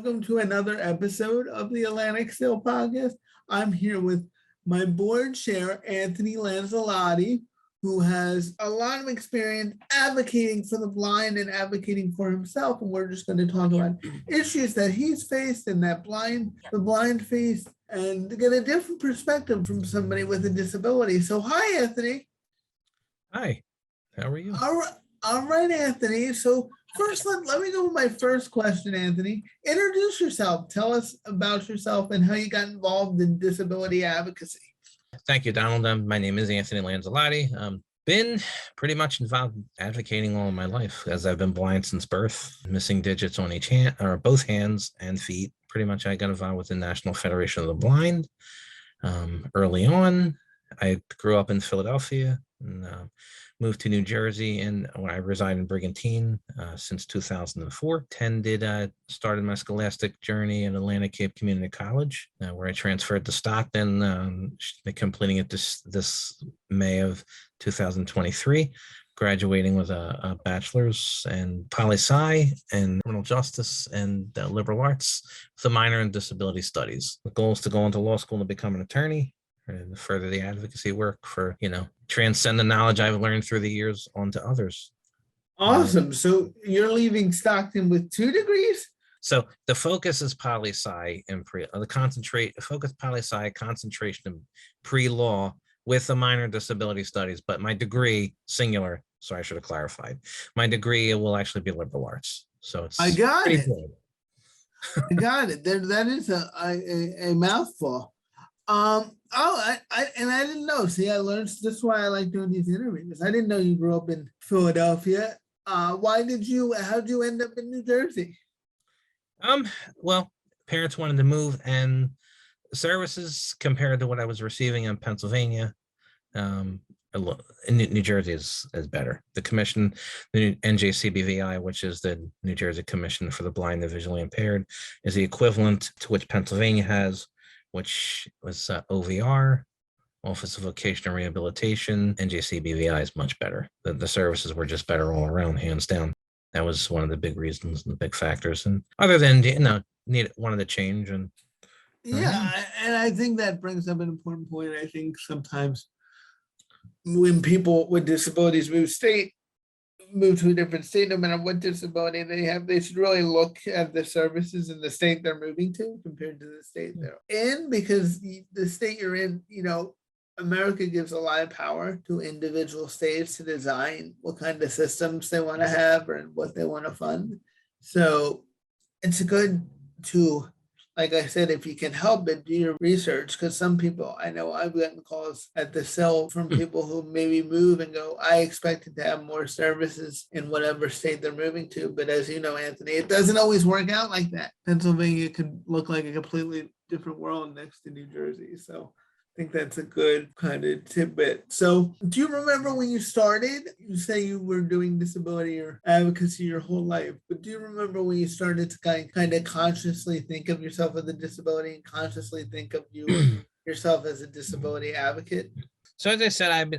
welcome to another episode of the Atlantic CIL podcast. I'm here with my board chair, Anthony Lanzilotti, who has a lot of experience advocating for the blind and advocating for himself. And we're just going to talk about issues that he's faced and that the blind face, and to get a different perspective from somebody with a disability. So hi, Anthony. Hi, how are you? All right, Anthony. So first, let me go with my first question, Anthony. Introduce yourself. Tell us about yourself and how you got involved in disability advocacy. Thank you, Donald. My name is Anthony Lanzilotti. Been pretty much involved in advocating all of my life, as I've been blind since birth, missing digits on each hand, or both hands and feet. Pretty much I got involved with the National Federation of the Blind early on. I grew up in Philadelphia and moved to New Jersey, and I reside in Brigantine since 2004. Started my scholastic journey at Atlantic Cape Community College, where I transferred to Stockton, completing it this May of 2023, graduating with a bachelor's in poli-sci and criminal justice and liberal arts with a minor in disability studies. The goal is to go into law school and become an attorney, and further the advocacy work for, transcend the knowledge I've learned through the years onto others. Awesome. So you're leaving Stockton with 2 degrees? So the focus is poli-sci and poli-sci concentration in pre-law with a minor in disability studies, but my degree, singular, so I should have clarified. My degree will actually be liberal arts. So it's I got it. Good. I got it. That is a mouthful. I didn't know. See, I learned. That's why I like doing these interviews. I didn't know you grew up in Philadelphia. How'd you end up in New Jersey? Well, parents wanted to move, and services compared to what I was receiving in Pennsylvania, in New Jersey is better. The commission, the NJCBVI, which is the New Jersey Commission for the Blind and Visually Impaired, is the equivalent to which Pennsylvania has, which was OVR, Office of Vocational Rehabilitation. NJCBVI is much better. The services were just better all around, hands down. That was one of the big reasons and the big factors. And other than, wanted to change. And and I think that brings up an important point. I think sometimes when people with disabilities move to a different state, no matter what disability they have, they should really look at the services in the state they're moving to compared to the state they're in, because the state you're in, America gives a lot of power to individual states to design what kind of systems they want to have or what they want to fund. So it's good to, like I said, if you can help it, do your research, because some people, I know I've gotten calls at the CIL from people who maybe move and go, I expected to have more services in whatever state they're moving to. But as you know, Anthony, it doesn't always work out like that. Pennsylvania could look like a completely different world next to New Jersey. So I think that's a good kind of tidbit. So do you remember when you started? You say you were doing disability or advocacy your whole life, but do you remember when you started to kind of consciously think of yourself as a disability and consciously think of yourself as a disability advocate? So as I said, I've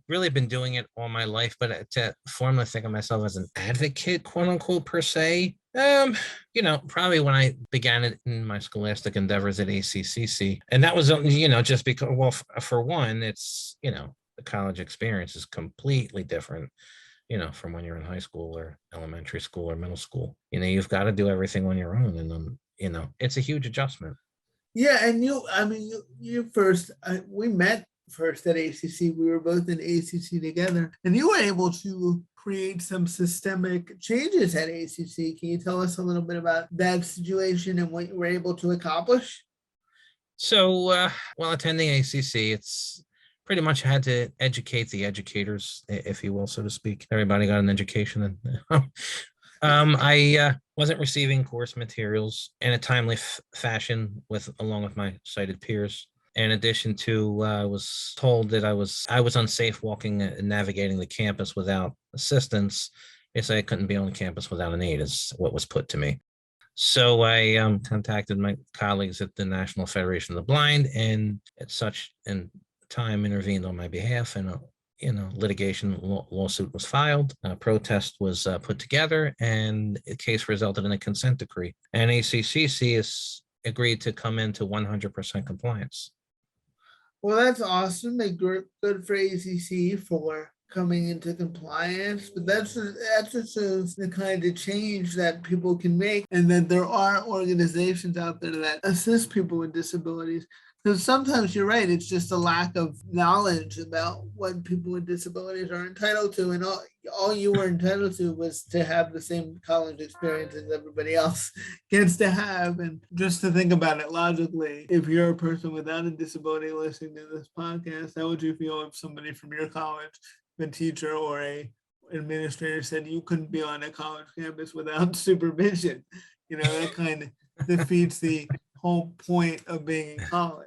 really been doing it all my life, but to formally think of myself as an advocate, quote unquote, per se, probably when I began it in my scholastic endeavors at ACCC. And that was, just because, well, for one, it's, the college experience is completely different, from when you're in high school or elementary school or middle school. You've got to do everything on your own. And, it's a huge adjustment. Yeah. And you first, we met first at ACC. We were both in ACC together, and you were able to create some systemic changes at ACC. Can you tell us a little bit about that situation and what you were able to accomplish? So while attending ACC, it's pretty much had to educate the educators, if you will, so to speak. Everybody got an education. And I wasn't receiving course materials in a timely fashion along with my sighted peers. In addition to, I was told that I was unsafe walking and navigating the campus without assistance. I couldn't be on campus without an aid, is what was put to me. So I contacted my colleagues at the National Federation of the Blind, and at such time intervened on my behalf and litigation lawsuit was filed, a protest was put together, and the case resulted in a consent decree. And ACCC has agreed to come into 100% compliance. Well, that's awesome. Good for ACC for coming into compliance, but that just shows the kind of change that people can make, and that there are organizations out there that assist people with disabilities. Because sometimes you're right, it's just a lack of knowledge about what people with disabilities are entitled to, and all you were entitled to was to have the same college experience as everybody else gets to have. And just to think about it logically, if you're a person without a disability listening to this podcast, how would you feel if somebody from your college, a teacher or a administrator, said you couldn't be on a college campus without supervision? That kind of defeats the whole point of being in college.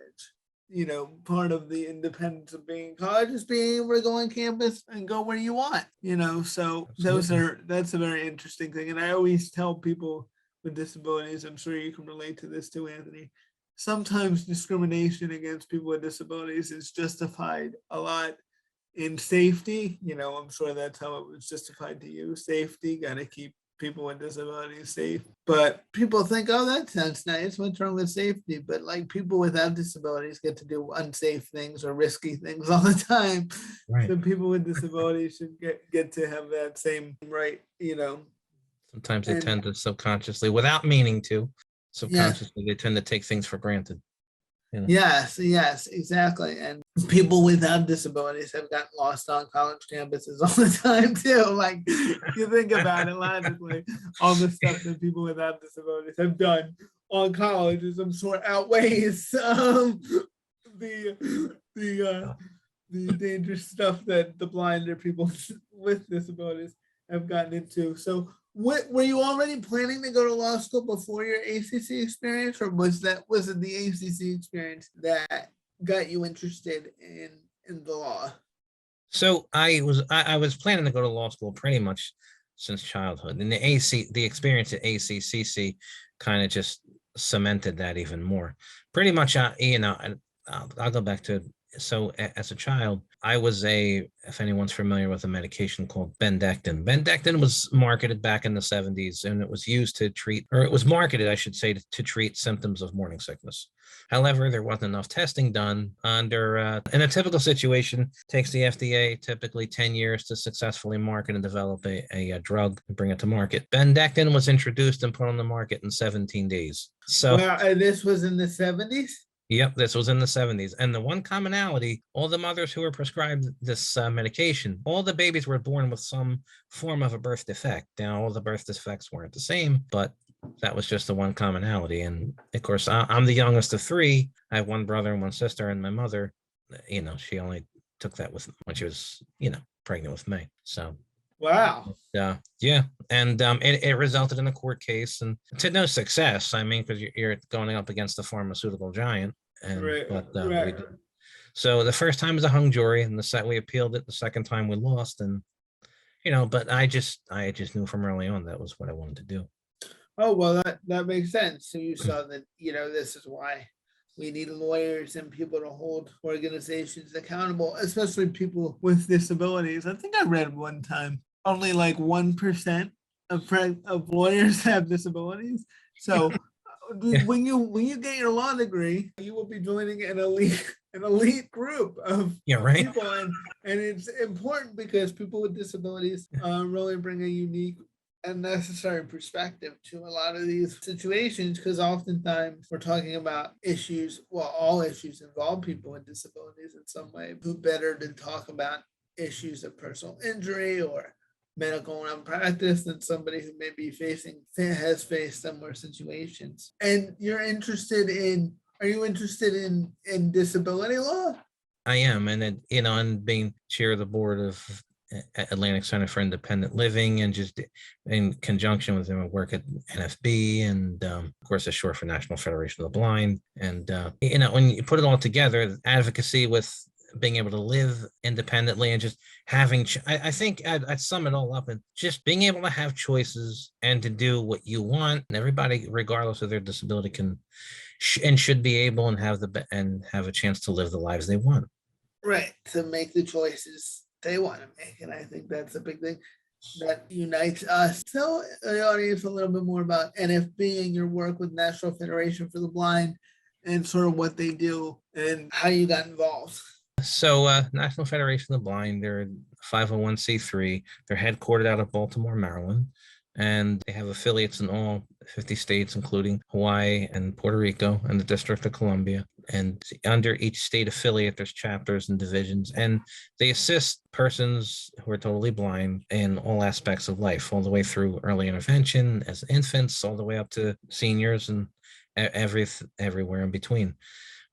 Part of the independence of being in college is being able to go on campus and go where you want. So that's a very interesting thing. And I always tell people with disabilities, I'm sure you can relate to this too, Anthony, sometimes discrimination against people with disabilities is justified a lot in safety. I'm sure that's how it was justified to you. Safety, got to keep people with disabilities safe. But people think, oh, that sounds nice. What's wrong with safety? But like, people without disabilities get to do unsafe things or risky things all the time. Right. So people with disabilities should get to have that same right, Sometimes they tend to subconsciously, without meaning to, subconsciously, they tend to take things for granted. Yes, exactly. And people without disabilities have gotten lost on college campuses all the time too. Like, you think about it logically, all the stuff that people without disabilities have done on colleges, I'm sure outweighs the dangerous stuff that the blind or people with disabilities have gotten into. So were you already planning to go to law school before your ACC experience, or was it the ACC experience that got you interested in the law? So I was planning to go to law school pretty much since childhood, and the experience at ACCC kind of just cemented that even more. Pretty much, I'll go back to. So as a child, I was if anyone's familiar with a medication called Bendectin. Bendectin was marketed back in the 70s, and it was used to treat, or it was marketed, I should say, to treat symptoms of morning sickness. However, there wasn't enough testing done in a typical situation. Takes the FDA typically 10 years to successfully market and develop a drug and bring it to market. Bendectin was introduced and put on the market in 17 days. So, wow, and this was in the 70s? Yep, this was in the 70s. And the one commonality, all the mothers who were prescribed this medication, all the babies were born with some form of a birth defect. Now, all the birth defects weren't the same, but that was just the one commonality. And of course, I'm the youngest of three. I have one brother and one sister, and my mother, she only took that when she was, pregnant with me. So. Wow. Yeah. And it resulted in a court case, and to no success. I mean, because you're going up against a pharmaceutical giant. And right. We did. So the first time was a hung jury, and we appealed it. The second time we lost, and but I just knew from early on that was what I wanted to do. Oh, well, that makes sense. So you saw that, this is why we need lawyers and people to hold organizations accountable, especially people with disabilities. I think I read one time only like 1% of lawyers have disabilities. So when you get your law degree, you will be joining an elite group of people, and it's important because people with disabilities really bring a unique and necessary perspective to a lot of these situations, because oftentimes we're talking about issues, all issues involve people with disabilities in some way. Who better to talk about issues of personal injury or medical malpractice than somebody who may be has faced similar situations? And are you interested in disability law? I am, and and being chair of the board of Atlantic Center for Independent Living, and just in conjunction with them, I work at NFB, and of course, it's short for National Federation of the Blind. And when you put it all together, advocacy with being able to live independently and just having, I think I'd sum it all up and just being able to have choices and to do what you want. And everybody, regardless of their disability, can and should be able and have a chance to live the lives they want. Right, to make the choices they want to make. And I think that's a big thing that unites us. Tell the audience a little bit more about NFB and your work with National Federation for the Blind and sort of what they do and how you got involved. So, National Federation of the Blind, they're a 501c3. They're headquartered out of Baltimore, Maryland, and they have affiliates in all 50 states, including Hawaii and Puerto Rico and the District of Columbia. And under each state affiliate, there's chapters and divisions, and they assist persons who are totally blind in all aspects of life, all the way through early intervention as infants, all the way up to seniors and everywhere in between.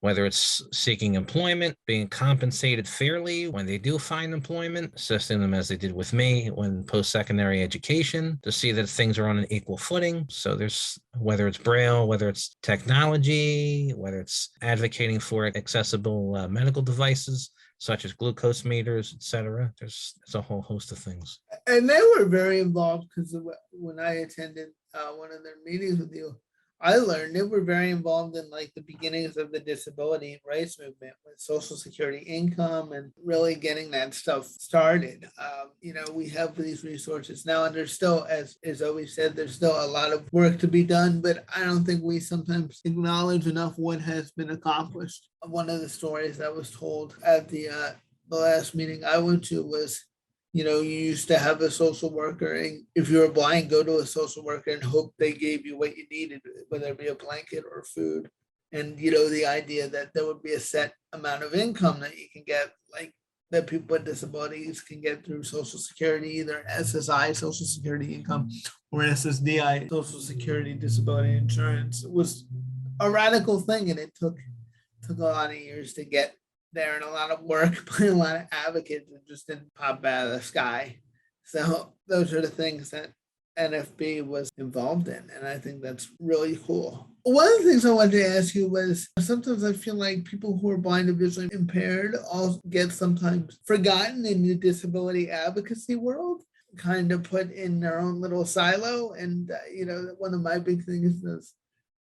Whether it's seeking employment, being compensated fairly when they do find employment, assisting them as they did with me when post-secondary education to see that things are on an equal footing. So there's, whether it's Braille, whether it's technology, whether it's advocating for accessible medical devices, such as glucose meters, etc. There's a whole host of things. And they were very involved because when I attended one of their meetings with you, I learned they were very involved in like the beginnings of the disability rights movement with Social Security income and really getting that stuff started. We have these resources now, and there's still, as always said, there's still a lot of work to be done, but I don't think we sometimes acknowledge enough what has been accomplished. One of the stories that was told at the last meeting I went to was, you used to have a social worker, and if you were blind, go to a social worker and hope they gave you what you needed, whether it be a blanket or food. And, the idea that there would be a set amount of income that you can get, like that people with disabilities can get through Social Security, either SSI, Social Security income, or SSDI, Social Security disability insurance. It was a radical thing, and it took a lot of years to get there, and a lot of work by a lot of advocates. It just didn't pop out of the sky. So those are the things that NFB was involved in, and I think that's really cool. One of the things I wanted to ask you was, sometimes I feel like people who are blind and visually impaired all get sometimes forgotten in the disability advocacy world, kind of put in their own little silo. And one of my big things is,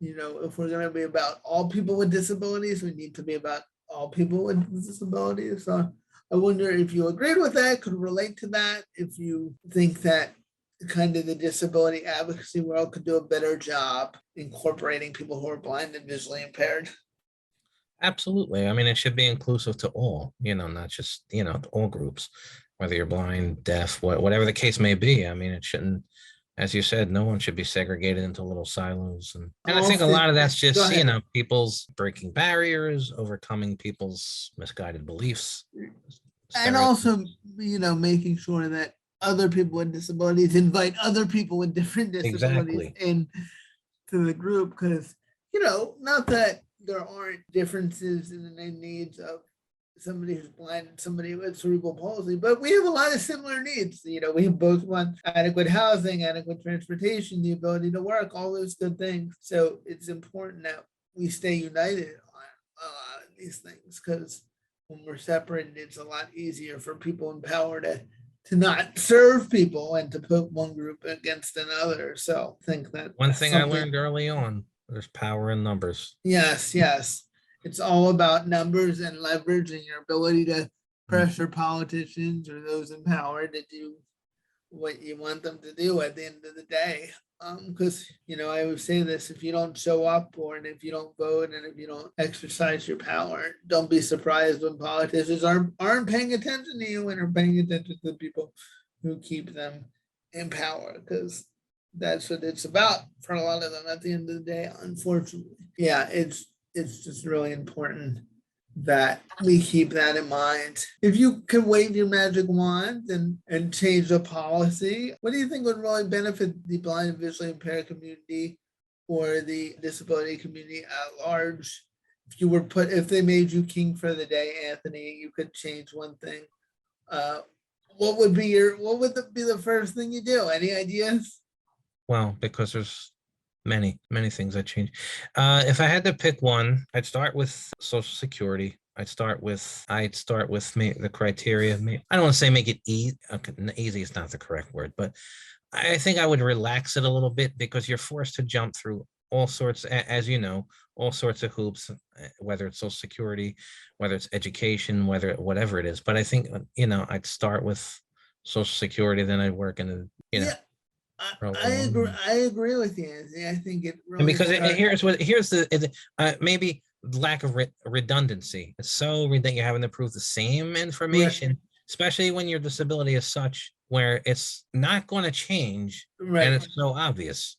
if we're going to be about all people with disabilities, we need to be about all people with disabilities. So I wonder if you agreed with that, could relate to that, if you think that kind of the disability advocacy world could do a better job incorporating people who are blind and visually impaired. Absolutely. I mean, it should be inclusive to all, not just, to all groups, whether you're blind, deaf, whatever the case may be. I mean, it shouldn't, as you said, no one should be segregated into little silos. And I think a lot of that's just, people's breaking barriers, overcoming people's misguided beliefs. And also, making sure that other people with disabilities invite other people with different disabilities into the group. Because, not that there aren't differences in the needs of somebody who's blind and somebody with cerebral palsy, but we have a lot of similar needs. We both want adequate housing, adequate transportation, the ability to work, all those good things. So it's important that we stay united on a lot of these things, because when we're separated, it's a lot easier for people in power to not serve people and to put one group against another. So I think that one thing I learned early on, there's power in numbers. Yes. It's all about numbers and leverage and your ability to pressure politicians or those in power to do what you want them to do at the end of the day. Because, I always say this, if you don't show up, and if you don't vote, and if you don't exercise your power, don't be surprised when politicians aren't paying attention to you and are paying attention to the people who keep them in power, because that's what it's about for a lot of them at the end of the day, unfortunately. Yeah, it's just really important that we keep that in mind. If you could wave your magic wand and change the policy, what do you think would really benefit the blind and visually impaired community or the disability community at large? If they made you king for the day, Anthony, you could change one thing. What would be the first thing you do? Any ideas? Well, because there's many things I change. If I had to pick one, I'd start with Social Security. I'd start with the criteria. I don't want to say make it easy. Okay, easy is not the correct word, but I think I would relax it a little bit, because you're forced to jump through all sorts, as you know, all sorts of hoops, whether it's Social Security, whether it's education, whatever it is. But I think, I'd start with Social Security, then I'd work in Yeah, I, for a I little agree. while. I agree with you, Anthony. I think it And really because starts. here's maybe lack of redundancy. It's so that you're having to prove the same Right, information, especially when your disability is such where it's not going to change and right, it's so obvious.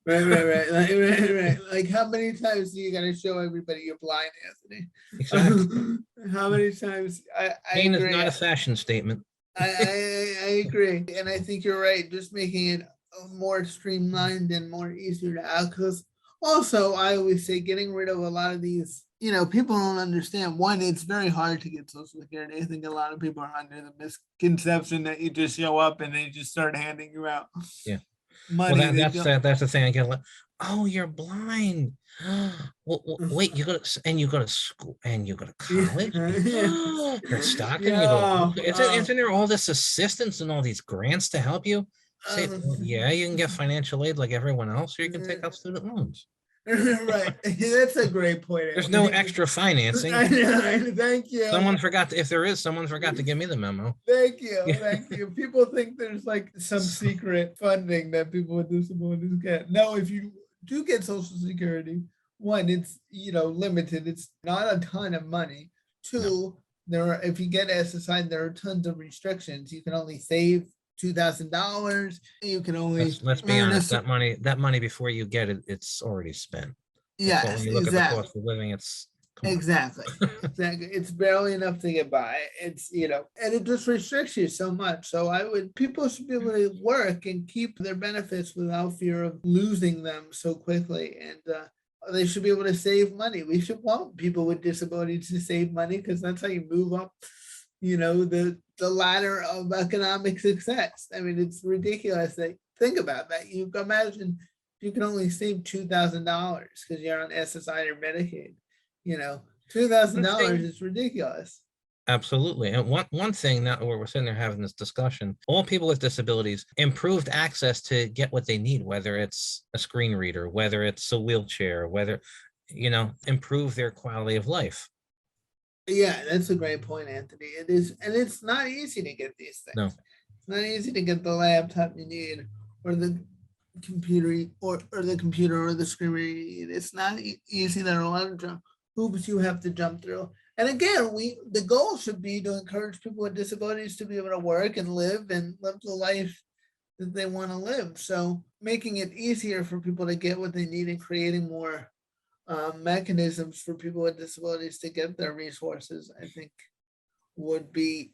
right. Right. Like, how many times do you got to show everybody you're blind, Exactly. Anthony? How many times? I Pain is agree. not a fashion statement. I agree, and I think you're right. Just making it more streamlined and more easier to access. Also, I always say getting rid of a lot of these. People don't understand. One, it's very hard to get Social Security. I think a lot of people are under the misconception that you just show up and they just start handing you out Yeah. Well, money. They don't. that's the thing. I get like, oh, you're blind. Wait, you go to school and you go to college. Yeah. You're at Stockton. You go to Yeah. isn't there all this assistance and all these grants to help you? Say, Um, yeah, you can get financial aid like everyone else, or you can take out uh, student loans. right. That's a great point, There's no Anthony. extra financing. I know. Thank you. If there is, someone forgot to give me the memo. Thank you. Thank you. People think there's like some secret funding that people with disabilities get. No, if you do get Social Security, one, it's limited. It's not a ton of money. No, Two, if you get SSI, there are tons of restrictions. You can only save $2,000. You can only let's be earn honest. That money before you get it, it's already spent. When yes, you look at the exactly. cost of living, come on. Exactly. Exactly. It's barely enough to get by. And it just restricts you so much. So people should be able to work and keep their benefits without fear of losing them so quickly. And they should be able to save money. We should want people with disabilities to save money because that's how you move up, the ladder of economic success. I mean, it's ridiculous. Think about that. You can imagine you can only save $2,000 because you're on SSI or Medicaid. One $2,000 thing, is ridiculous. absolutely. And one thing now where we're sitting there having this discussion, all people with disabilities improved access to get what they need, whether it's a screen reader, whether it's a wheelchair, whether, improve their quality of life. Yeah, that's a great point, Anthony. It is, and it's not easy to get these things. No, It's not easy to get the laptop you need or the computer or the computer or the screen reader you need. It's not easy. There are a lot of hoops you have to jump through. And again, the goal should be to encourage people with disabilities to be able to work and live the life that they want to live. So making it easier for people to get what they need and creating more mechanisms for people with disabilities to get their resources, I think would be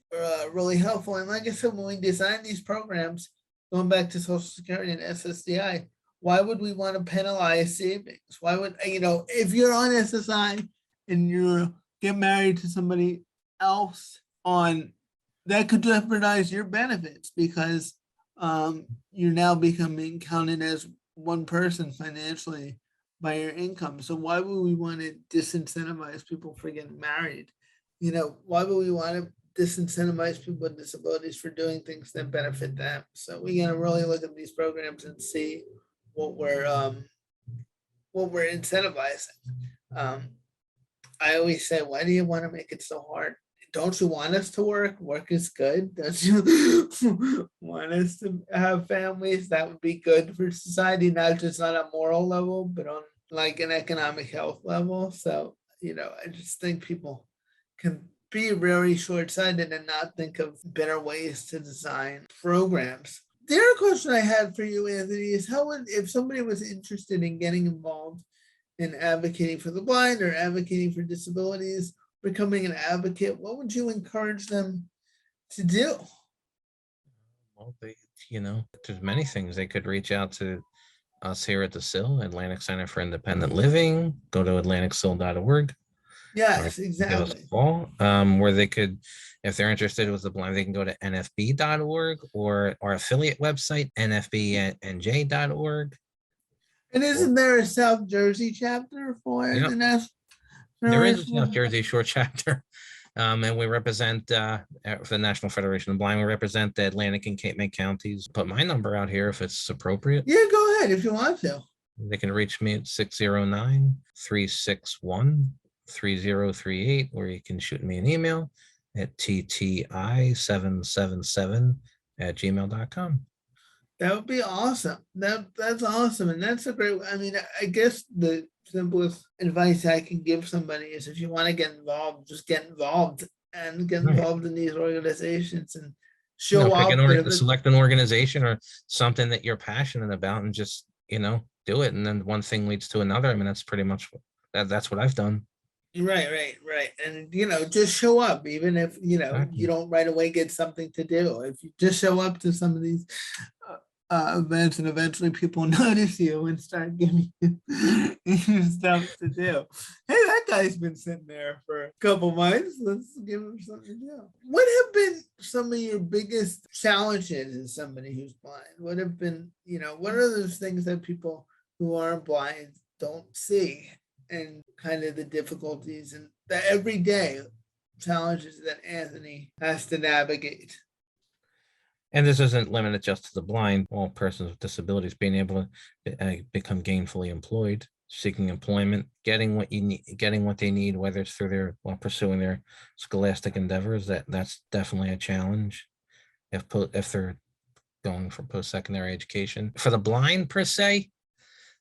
really helpful. And like I said, when we design these programs, going back to Social Security and SSDI, why would we want to penalize savings? Why would, if you're on SSI and you get married to somebody else that could jeopardize your benefits because you're now becoming counted as one person financially by your income. So why would we want to disincentivize people for getting married? Why would we want to disincentivize people with disabilities for doing things that benefit them? So we got to really look at these programs and see what we're incentivizing. I always say, why do you want to make it so hard? Don't you want us to work? Work is good. Don't you want us to have families? That would be good for society, not just on a moral level, but on like an economic health level. So, I just think people can be very short-sighted and not think of better ways to design programs. The other question I had for you, Anthony, is if somebody was interested in getting involved in advocating for the blind or advocating for disabilities, becoming an advocate, what would you encourage them to do? Well, there's many things. They could reach out to us here at the CIL, Atlantic Center for Independent Living. Go to atlanticsil.org. Yes, Give us exactly. a call, where they could, if they're interested with the blind, they can go to nfb.org or our affiliate website, nfbnj.org. And isn't there a South Jersey chapter for Yep. the National There is a Federation? South Jersey Shore chapter, and we represent for the National Federation of Blind. We represent the Atlantic and Cape May counties. Put my number out here if it's appropriate. Yeah, go ahead if you want to. They can reach me at 609-361-3038, or you can shoot me an email at tti777@gmail.com. That would be awesome. That's awesome. And that's a great, I mean, I guess the simplest advice I can give somebody is if you want to get involved, just get involved and get Right. involved in these organizations and No, show up. And if it's, select an organization or something that you're passionate about and just, do it. And then one thing leads to another. I mean, that's pretty much that's what I've done. right. And, just show up, even if, you Exactly. don't right away get something to do. If you just show up to some of these events and eventually people notice you and start giving you stuff to do. Hey, that guy's been sitting there for a couple months. Let's give him something to do. What have been some of your biggest challenges as somebody who's blind? What have been, what are those things that people who aren't blind don't see, and kind of the difficulties and the everyday challenges that Anthony has to navigate? And this isn't limited just to the blind. All persons with disabilities being able to become gainfully employed, seeking employment, getting what they need, whether it's through pursuing their scholastic endeavors. That's definitely a challenge. If they're going for post-secondary education, for the blind per se,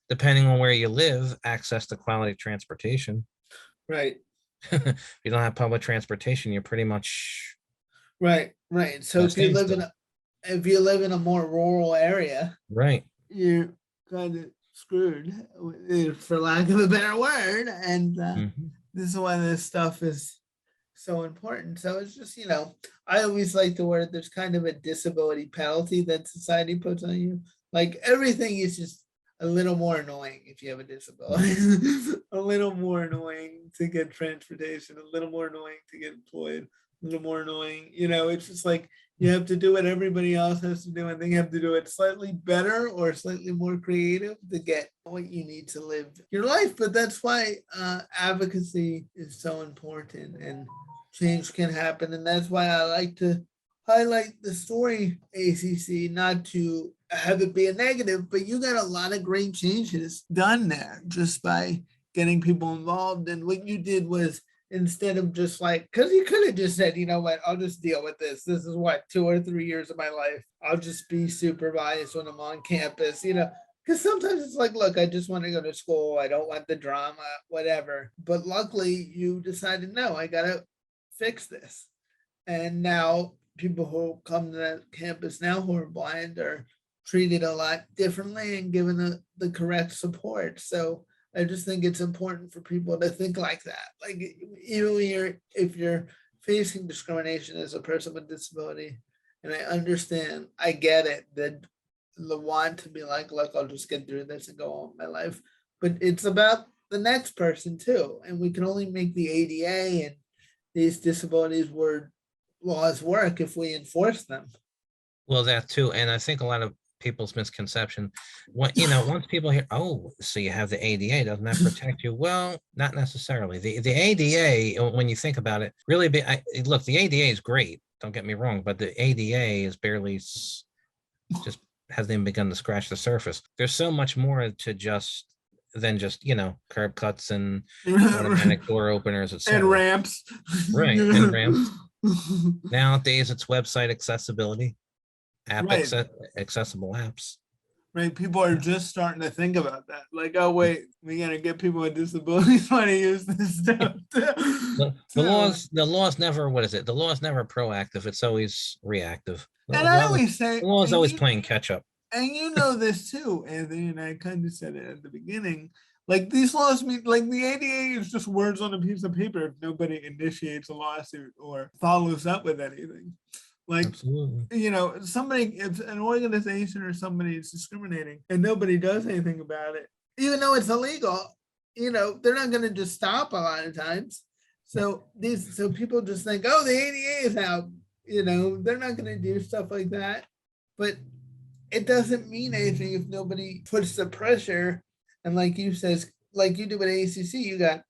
depending on where you live, access to quality transportation. Right. If you don't have public transportation, you're pretty much Right. So if you live in a more rural area, right. you're kind of screwed, for lack of a better word. And this is why this stuff is so important. So it's just, I always like the word, there's kind of a disability penalty that society puts on you. Like everything is just a little more annoying if you have a disability, a little more annoying to get transportation, a little more annoying to get employed, a little more annoying. It's just like you have to do what everybody else has to do, and then you have to do it slightly better or slightly more creative to get what you need to live your life. But that's why advocacy is so important, and change can happen. And that's why I like to highlight the story ACC, not to have it be a negative, but you got a lot of great changes done there just by getting people involved. And what you did was, instead of just like, because you could have just said, you know what, I'll just deal with this. This is what, 2 or 3 years of my life. I'll just be supervised when I'm on campus, because sometimes it's like, look, I just want to go to school. I don't want the drama, whatever. But luckily you decided, no, I got to fix this. And now people who come to that campus now who are blind are treated a lot differently and given the correct support. So I just think it's important for people to think like that. Like, if you're facing discrimination as a person with disability, and I understand, I get it, that the want to be like, look, I'll just get through this and go on with my life. But it's about the next person too. And we can only make the ADA and these disabilities laws work if we enforce them. Well, that too. And I think a lot of people's misconception, once people hear, oh, so you have the ADA, doesn't that protect you? Well, not necessarily. The ADA, when you think about it, really look, the ADA is great, don't get me wrong, but the ADA is barely just hasn't even begun to scratch the surface. There's so much more to than just curb cuts and automatic door openers, etc. And ramps. Right. And ramps. Nowadays it's website accessibility, accessible apps. Right. People are just starting to think about that. Like, oh wait, we gotta get people with disabilities want to use this stuff. The law's never, what is it? The law is never proactive. It's always reactive. And I always say the law is always playing catch up. And this too, Anthony, and I kind of said it at the beginning. Like, these laws mean, like, the ADA is just words on a piece of paper if nobody initiates a lawsuit or follows up with anything. Like, absolutely. If an organization or somebody is discriminating and nobody does anything about it, even though it's illegal, they're not going to just stop a lot of times. So people just think, oh, the ADA is out, they're not going to do stuff like that. But it doesn't mean anything if nobody puts the pressure. And like you do with ACC, you got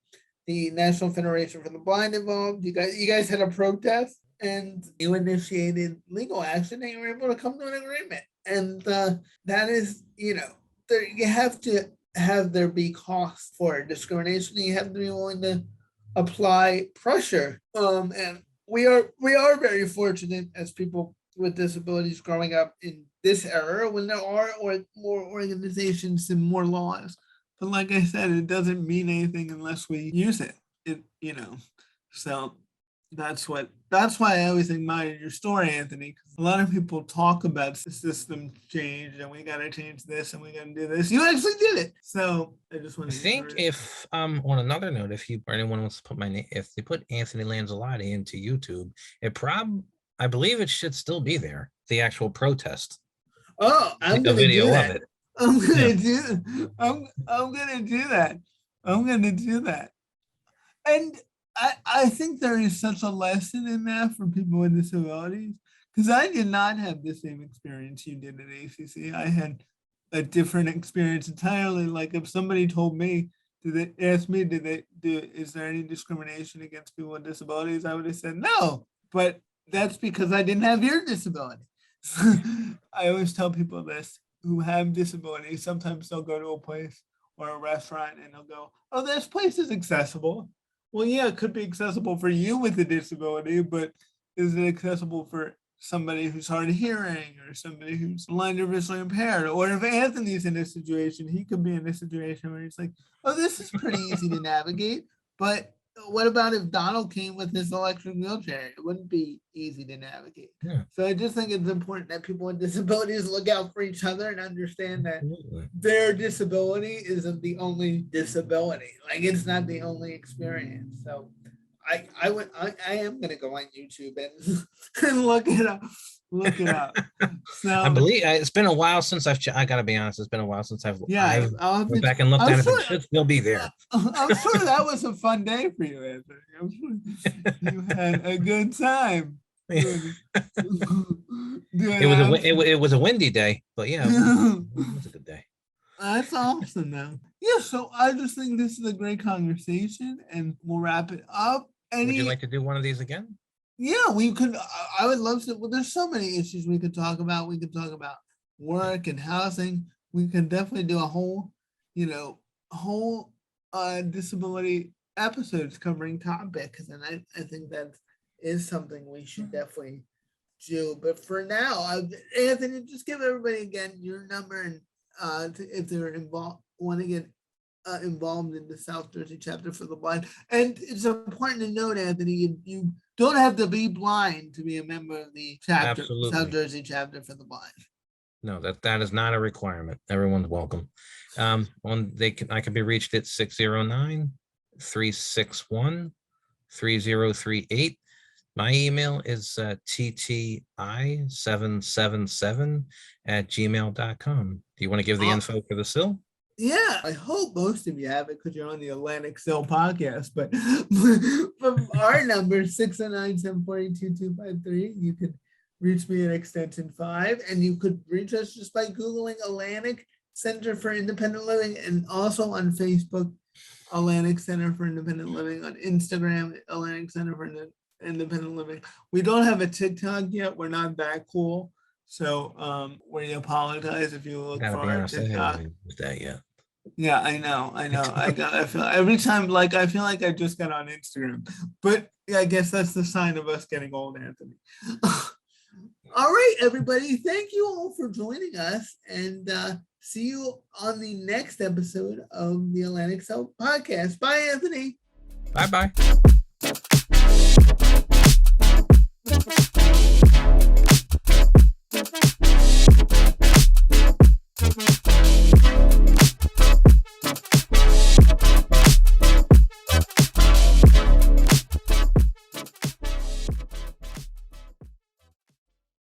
the National Federation for the Blind involved. You guys had a protest and you initiated legal action and you were able to come to an agreement. And that is, you have to have there be costs for discrimination. You have to be willing to apply pressure. And we are very fortunate as people with disabilities growing up in this era when there are more organizations and more laws. But like I said, it doesn't mean anything unless we use it. So that's why I always admire your story, Anthony, because a lot of people talk about the system change and we got to change this and we got to do this. You actually did it. So I just want I to think if on another note, if anyone wants to put my name, if they put Anthony Lanzilotti into YouTube, I believe it should still be there. The actual protest. I'm a gonna do video of that. it. I'm Yeah. gonna do. I'm gonna do that. I'm gonna do that. And I think there is such a lesson in that for people with disabilities, because I did not have the same experience you did at ACC. I had a different experience entirely. Like if somebody told me, is there any discrimination against people with disabilities? I would have said no, but that's because I didn't have your disability. I always tell people this who have disabilities. Sometimes they'll go to a place or a restaurant and they'll go, "Oh, this place is accessible." Well, yeah, it could be accessible for you with a disability, but is it accessible for somebody who's hard of hearing or somebody who's blind or visually impaired? Or if Anthony's in a situation, he could be in a situation where he's like, "Oh, this is pretty easy to navigate." But what about if Donald came with his electric wheelchair? It wouldn't be easy to navigate. Yeah. So I just think it's important that people with disabilities look out for each other and understand that Absolutely. their disability isn't the only disability. Like it's not the only experience. So I am gonna go on YouTube and, and look it up. Look it up. So I believe it's been a while since I gotta be honest, it's been a while since I've I'll went back and looked I'm at it, sure- but it should still be there. I'm sure that was a fun day for you, Anthony. I'm sure you had a good time. It was a windy day, but yeah, it was a good day. That's awesome, though. Yeah, so I just think this is a great conversation, and we'll wrap it up. Would you like to do one of these again? Yeah, we could. I would love to. Well, there's so many issues we could talk about. We could talk about work and housing. We could definitely do a whole disability episodes covering topics, and I think that is something we should definitely do. But for now, Anthony, just give everybody again your number and if they're want to get involved in the South Jersey chapter for the blind. And it's important to note, Anthony, you don't have to be blind to be a member of the chapter, Absolutely. South Jersey chapter for the blind. No, that is not a requirement. Everyone's welcome. I can be reached at 609-361-3038. My email is tti777@gmail.com. Do you want to give the info for the SIL? Yeah, I hope most of you have it because you're on the Atlantic CIL podcast. But from our number, 609-742-2253, you could reach me at extension 5, and you could reach us just by Googling Atlantic Center for Independent Living, and also on Facebook, Atlantic Center for Independent Living, on Instagram, Atlantic Center for Independent Living. We don't have a TikTok yet. We're not that cool. So we apologize if you look for our TikTok. That yet. Yeah, I know. I feel every time like I feel like I just got on Instagram. But yeah, I guess that's the sign of us getting old, Anthony. All right, everybody. Thank you all for joining us, and see you on the next episode of the Atlantic CIL podcast. Bye, Anthony. Bye-bye.